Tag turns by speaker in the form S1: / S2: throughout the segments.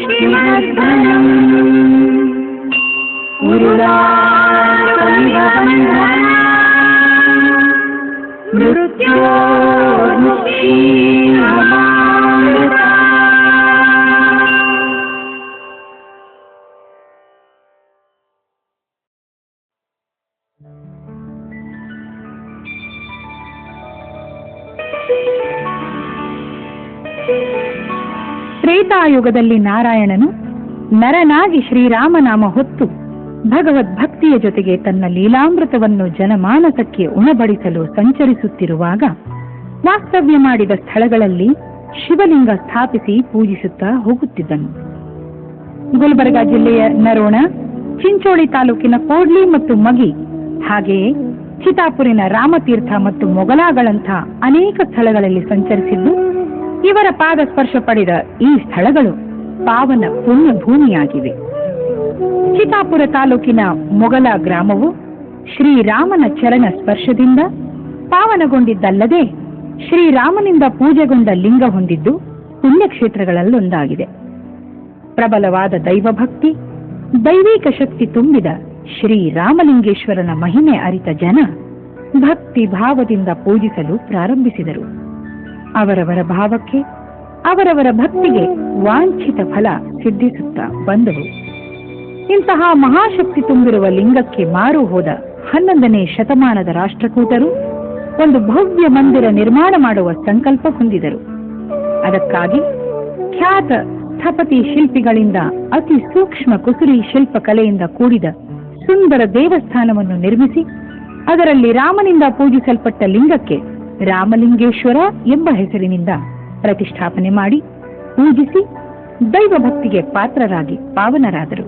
S1: मुष्टिमर्दनम् उरुलाकलिवबन्धनम् मृत्योर्मुक्षीयमामृता। ತ್ರೇತಾಯುಗದಲ್ಲಿ ನಾರಾಯಣನು ನರನಾಗಿ ಶ್ರೀರಾಮನಾಮ ಹೊತ್ತು ಭಗವದ್ಭಕ್ತಿಯ ಜೊತೆಗೆ ತನ್ನ ಲೀಲಾಮೃತವನ್ನು ಜನಮಾನಸಕ್ಕೆ ಉಣಬಡಿಸಲು ಸಂಚರಿಸುತ್ತಿರುವಾಗ ವಾಸ್ತವ್ಯ ಮಾಡಿದ ಸ್ಥಳಗಳಲ್ಲಿ ಶಿವಲಿಂಗ ಸ್ಥಾಪಿಸಿ ಪೂಜಿಸುತ್ತಾ ಹೋಗುತ್ತಿದ್ದನು. ಗುಲ್ಬರ್ಗ ಜಿಲ್ಲೆಯ ನರೋಣ, ಚಿಂಚೋಳಿ ತಾಲೂಕಿನ ಕೋಡ್ಲಿ ಮತ್ತು ಮಗಿ, ಹಾಗೆಯೇ ಚಿತಾಪುರಿನ ರಾಮತೀರ್ಥ ಮತ್ತು ಮೊಗಲಾಗಳಂಥ ಅನೇಕ ಸ್ಥಳಗಳಲ್ಲಿ ಸಂಚರಿಸಿದ್ದು ಇವರ ಪಾದ ಸ್ಪರ್ಶ ಪಡೆದ ಈ ಸ್ಥಳಗಳು ಪಾವನ ಪುಣ್ಯ ಭೂಮಿಯಾಗಿವೆ. ಚಿತಾಪುರ ತಾಲೂಕಿನ ಮೊಗಲ ಗ್ರಾಮವು ಶ್ರೀರಾಮನ ಚರಣ ಸ್ಪರ್ಶದಿಂದ ಪಾವನಗೊಂಡಿದ್ದಲ್ಲದೆ ಶ್ರೀರಾಮನಿಂದ ಪೂಜೆಗೊಂಡ ಲಿಂಗ ಹೊಂದಿದ್ದು ಪುಣ್ಯಕ್ಷೇತ್ರಗಳಲ್ಲೊಂದಾಗಿದೆ. ಪ್ರಬಲವಾದ ದೈವಭಕ್ತಿ, ದೈವಿಕ ಶಕ್ತಿ ತುಂಬಿದ ಶ್ರೀರಾಮಲಿಂಗೇಶ್ವರನ ಮಹಿಮೆ ಅರಿತ ಜನ ಭಕ್ತಿ ಭಾವದಿಂದ ಪೂಜಿಸಲು ಪ್ರಾರಂಭಿಸಿದರು. ಅವರವರ ಭಾವಕ್ಕೆ, ಅವರವರ ಭಕ್ತಿಗೆ ವಾಂಛಿತ ಫಲ ಸಿದ್ಧಿಸುತ್ತಾ ಬಂದವು. ಇಂತಹ ಮಹಾಶಕ್ತಿ ತುಂಬಿರುವ ಲಿಂಗಕ್ಕೆ ಮಾರು ಹೋದ 11ನೇ ಶತಮಾನದ ರಾಷ್ಟ್ರಕೂಟರು ಒಂದು ಭವ್ಯ ಮಂದಿರ ನಿರ್ಮಾಣ ಮಾಡುವ ಸಂಕಲ್ಪ ಹೊಂದಿದರು. ಅದಕ್ಕಾಗಿ ಖ್ಯಾತ ಸ್ಥಪತಿ ಶಿಲ್ಪಿಗಳಿಂದ ಅತಿ ಸೂಕ್ಷ್ಮ ಕುಸುರಿ ಶಿಲ್ಪಕಲೆಯಿಂದ ಕೂಡಿದ ಸುಂದರ ದೇವಸ್ಥಾನವನ್ನು ನಿರ್ಮಿಸಿ ಅದರಲ್ಲಿ ರಾಮನಿಂದ ಪೂಜಿಸಲ್ಪಟ್ಟ ಲಿಂಗಕ್ಕೆ ರಾಮಲಿಂಗೇಶ್ವರ ಎಂಬ ಹೆಸರಿನಿಂದ ಪ್ರತಿಷ್ಠಾಪನೆ ಮಾಡಿ ಪೂಜಿಸಿ ದೈವಭಕ್ತಿಗೆ ಪಾತ್ರರಾಗಿ ಪಾವನರಾದರು.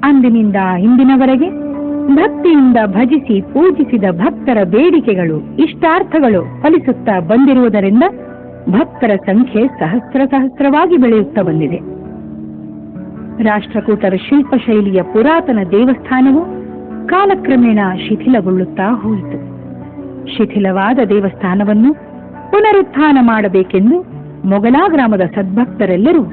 S1: ಅಂದಿನಿಂದ ಇಂದಿನವರೆಗೆ ಭಕ್ತಿಯಿಂದ ಭಜಿಸಿ ಪೂಜಿಸಿದ ಭಕ್ತರ ಬೇಡಿಕೆಗಳು, ಇಷ್ಟಾರ್ಥಗಳು ಫಲಿಸುತ್ತಾ ಬಂದಿರುವುದರಿಂದ ಭಕ್ತರ ಸಂಖ್ಯೆ ಸಹಸ್ರವಾಗಿ ಬೆಳೆಯುತ್ತಾ ಬಂದಿದೆ. ರಾಷ್ಟ್ರಕೂಟರ ಶಿಲ್ಪಶೈಲಿಯ ಪುರಾತನ ದೇವಸ್ಥಾನವು ಕಾಲಕ್ರಮೇಣ ಶಿಥಿಲಗೊಳ್ಳುತ್ತಾ ಹೋಯಿತು. ಶಿಥಿಲವಾದ ದೇವಸ್ಥಾನವನ್ನು ಪುನರುತ್ಥಾನ ಮಾಡಬೇಕೆಂದು ಮೊಗಲಾ ಗ್ರಾಮದ ಸದ್ಭಕ್ತರೆಲ್ಲರೂ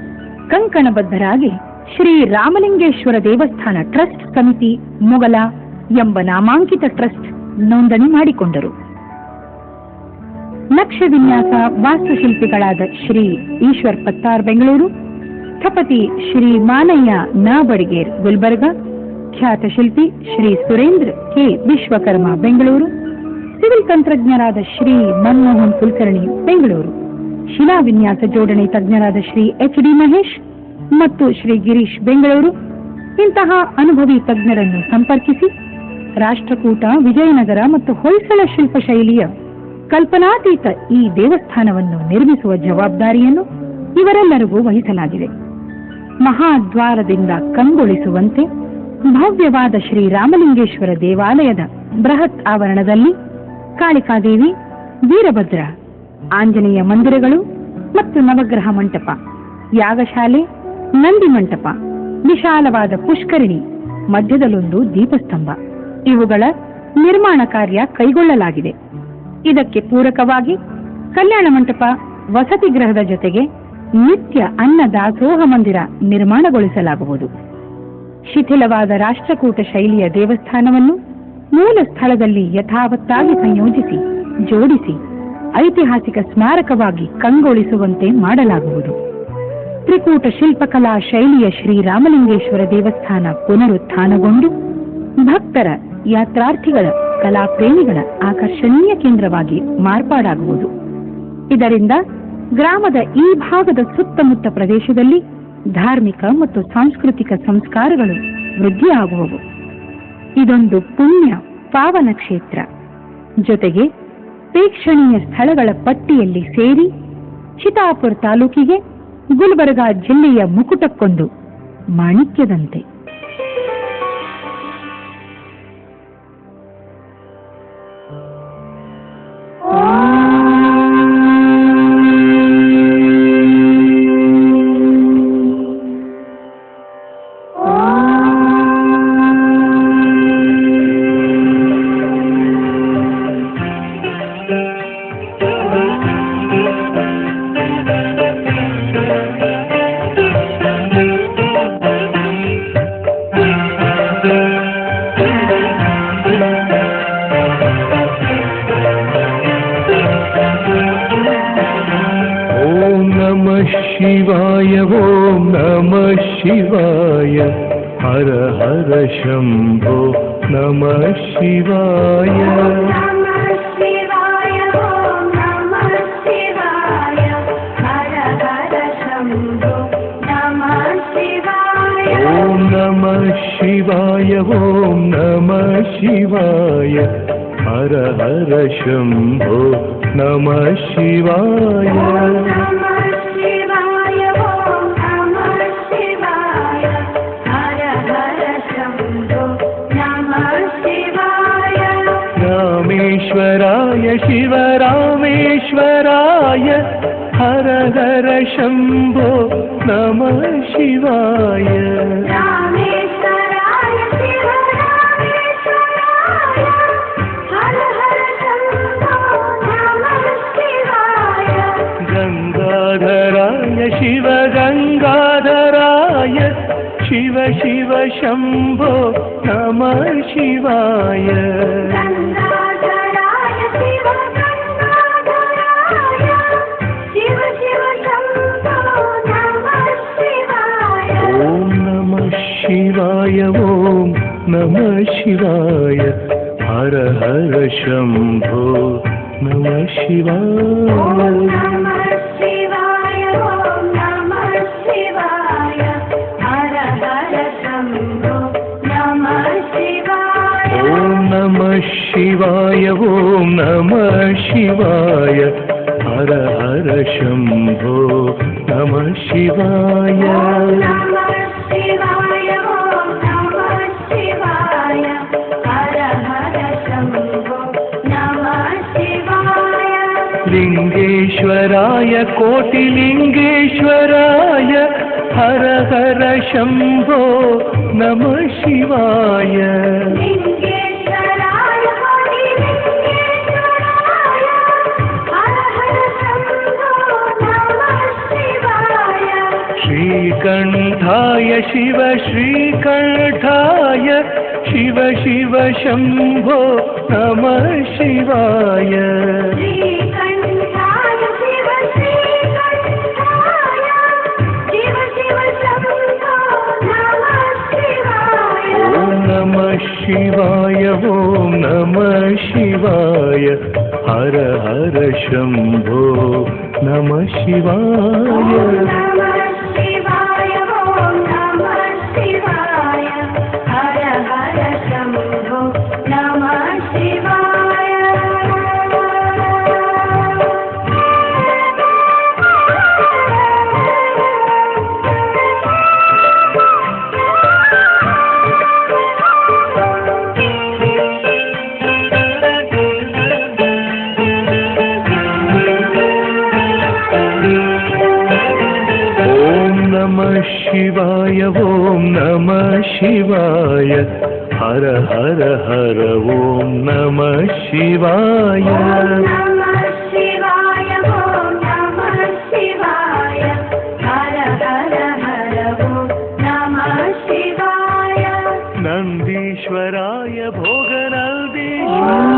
S1: ಕಂಕಣಬದ್ಧರಾಗಿ ಶ್ರೀ ರಾಮಲಿಂಗೇಶ್ವರ ದೇವಸ್ಥಾನ ಟ್ರಸ್ಟ್ ಸಮಿತಿ ಮೊಗಲ ಎಂಬ ನಾಮಾಂಕಿತ ಟ್ರಸ್ಟ್ ನೋಂದಣಿ ಮಾಡಿಕೊಂಡರು. ನಕ್ಷೆ ವಿನ್ಯಾಸ ವಾಸ್ತುಶಿಲ್ಪಿಗಳಾದ ಶ್ರೀ ಈಶ್ವರ್ ಪತ್ತಾರ್ ಬೆಂಗಳೂರು, ಸ್ಥಪತಿ ಶ್ರೀ ಮಾನಯ್ಯ ನ ಬಡಿಗೇರ್ ಗುಲ್ಬರ್ಗ, ಖ್ಯಾತ ಶಿಲ್ಪಿ ಶ್ರೀ ಸುರೇಂದ್ರ ಕೆ ವಿಶ್ವಕರ್ಮ ಬೆಂಗಳೂರು, ಸಿವಿಲ್ ತಂತ್ರಜ್ಞರಾದ ಶ್ರೀ ಮನಮೋಹನ್ ಕುಲಕರ್ಣಿ ಬೆಂಗಳೂರು, ಶಿಲಾ ವಿನ್ಯಾಸ ಜೋಡಣೆ ತಜ್ಞರಾದ ಶ್ರೀ ಎಚ್.ಡಿ. ಮಹೇಶ್ ಮತ್ತು ಶ್ರೀ ಗಿರೀಶ್ ಬೆಂಗಳೂರು ಇಂತಹ ಅನುಭವಿ ತಜ್ಞರನ್ನು ಸಂಪರ್ಕಿಸಿ ರಾಷ್ಟ್ರಕೂಟ, ವಿಜಯನಗರ ಮತ್ತು ಹೊಯ್ಸಳ ಶಿಲ್ಪಶೈಲಿಯ ಕಲ್ಪನಾತೀತ ಈ ದೇವಸ್ಥಾನವನ್ನು ನಿರ್ಮಿಸುವ ಜವಾಬ್ದಾರಿಯನ್ನು ಇವರೆಲ್ಲರಿಗೂ ವಹಿಸಲಾಗಿದೆ. ಮಹಾದ್ವಾರದಿಂದ ಕಂಗೊಳಿಸುವಂತೆ ಭವ್ಯವಾದ ಶ್ರೀರಾಮಲಿಂಗೇಶ್ವರ ದೇವಾಲಯದ ಬೃಹತ್ ಆವರಣದಲ್ಲಿ ಕಾಳಿಕಾದೇವಿ, ವೀರಭದ್ರ, ಆಂಜನೇಯ ಮಂದಿರಗಳು ಮತ್ತು ನವಗ್ರಹ ಮಂಟಪ, ಯಾಗಶಾಲೆ, ನಂದಿ ಮಂಟಪ, ವಿಶಾಲವಾದ ಪುಷ್ಕರಿಣಿ, ಮಧ್ಯದಲ್ಲೊಂದು ದೀಪಸ್ತಂಭ ಇವುಗಳ ನಿರ್ಮಾಣ ಕಾರ್ಯ ಕೈಗೊಳ್ಳಲಾಗಿದೆ. ಇದಕ್ಕೆ ಪೂರಕವಾಗಿ ಕಲ್ಯಾಣ ಮಂಟಪ, ವಸತಿ ಗೃಹದ ಜೊತೆಗೆ ನಿತ್ಯ ಅನ್ನ ದಾಸೋಹ ಮಂದಿರ ನಿರ್ಮಾಣಗೊಳಿಸಲಾಗುವುದು. ಶಿಥಿಲವಾದ ರಾಷ್ಟ್ರಕೂಟ ಶೈಲಿಯ ದೇವಸ್ಥಾನವನ್ನು ಮೂಲ ಸ್ಥಳದಲ್ಲಿ ಯಥಾವತ್ತಾಗಿ ಸಂಯೋಜಿಸಿ ಜೋಡಿಸಿ ಐತಿಹಾಸಿಕ ಸ್ಮಾರಕವಾಗಿ ಕಂಗೊಳಿಸುವಂತೆ ಮಾಡಲಾಗುವುದು. ತ್ರಿಕೂಟ ಶಿಲ್ಪಕಲಾ ಶೈಲಿಯ ಶ್ರೀರಾಮಲಿಂಗೇಶ್ವರ ದೇವಸ್ಥಾನ ಪುನರುತ್ಥಾನಗೊಂಡು ಭಕ್ತರ, ಯಾತ್ರಾರ್ಥಿಗಳ, ಕಲಾಪ್ರೇಮಿಗಳ ಆಕರ್ಷಣೀಯ ಕೇಂದ್ರವಾಗಿ ಮಾರ್ಪಾಡಾಗುವುದು. ಇದರಿಂದ ಗ್ರಾಮದ ಈ ಭಾಗದ ಸುತ್ತಮುತ್ತ ಪ್ರದೇಶದಲ್ಲಿ ಧಾರ್ಮಿಕ ಮತ್ತು ಸಾಂಸ್ಕೃತಿಕ ಸಂಸ್ಕಾರಗಳು ವೃದ್ಧಿಯಾಗುವವು. ಇದೊಂದು ಪುಣ್ಯ ಪಾವನ ಕ್ಷೇತ್ರ, ಜೊತೆಗೆ ಪ್ರೇಕ್ಷಣೀಯ ಸ್ಥಳಗಳ ಪಟ್ಟಿಯಲ್ಲಿ ಸೇರಿ ಚಿತಾಪುರ ತಾಲೂಕಿಗೆ ಗುಲ್ಬರ್ಗಾ ಜಿಲ್ಲೆಯ ಮುಕುಟಕ್ಕೊಂದು ಮಾಣಿಕ್ಯದಂತೆ.
S2: शिवाय ॐ नमः शिवाय हर हर शम्भो नमः शिवाय ॐ नमः शिवाय ॐ नमः शिवाय हर हर शम्भो नमः शिवाय रामेश्वराय शिव रामेश्वराय हर हर शम्भो नमः शिवाय गंगाधराय शिव गंगाधराय शिव शिव शम्भो नमः शिवाय शिवाय ॐ नमः शिवाय हर हर शम्भो नमः शिवाय ॐ नमः शिवाय ॐ नमः शिवाय हर हर शम्भो नमः शिवाय लिंगेश्वराय कोटिलिंगेश्वराय हर हर शम्भो नमः शिवाय श्रीकण्ठाय शिव श्रीकण्ठाय शिव शिव शम्भो नमः शिवाय नमः शिवाय ॐ नमः शिवाय हर हर शम्भो नमः शिवाय शिवाय ॐ नमः शिवाय हर हर हर ॐ नमः शिवाय नंदीश्वराय भोगनंदीश्वराय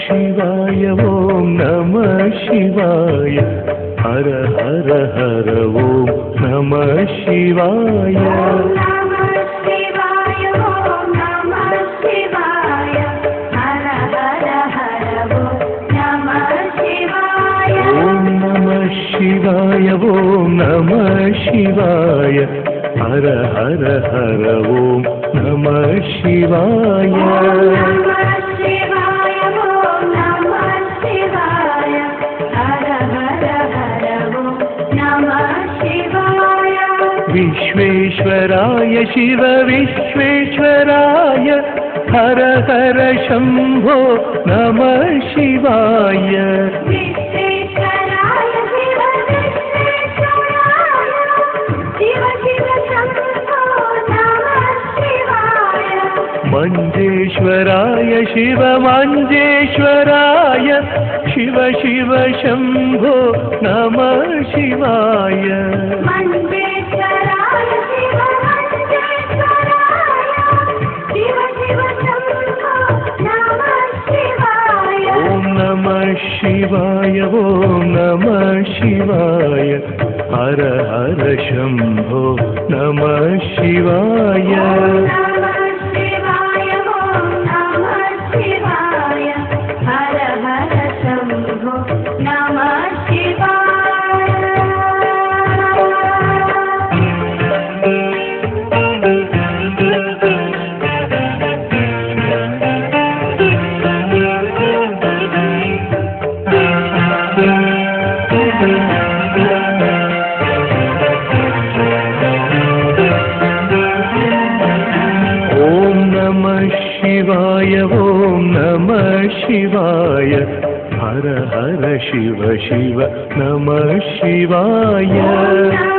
S2: शिवाय ॐ नमः शिवाय हर हर हर ॐ नमः शिवाय शिवाय ॐ नमः शिवाय हर हर हर ॐ नमः शिवाय विश्वेश्वराय शिव विश्वेश्वराय हर हर शम्भो नमः शिवाय मञ्जेश्वराय शिव मञ्जेश्वराय शिव शिव शम्भो नमः शिवाय ॐ नमः शिवाय ॐ नमः शिवाय हर हर शम्भो नमः शिवाय शिवाय ॐ नमः शिवाय हर हर शिव शिव नमः शिवाय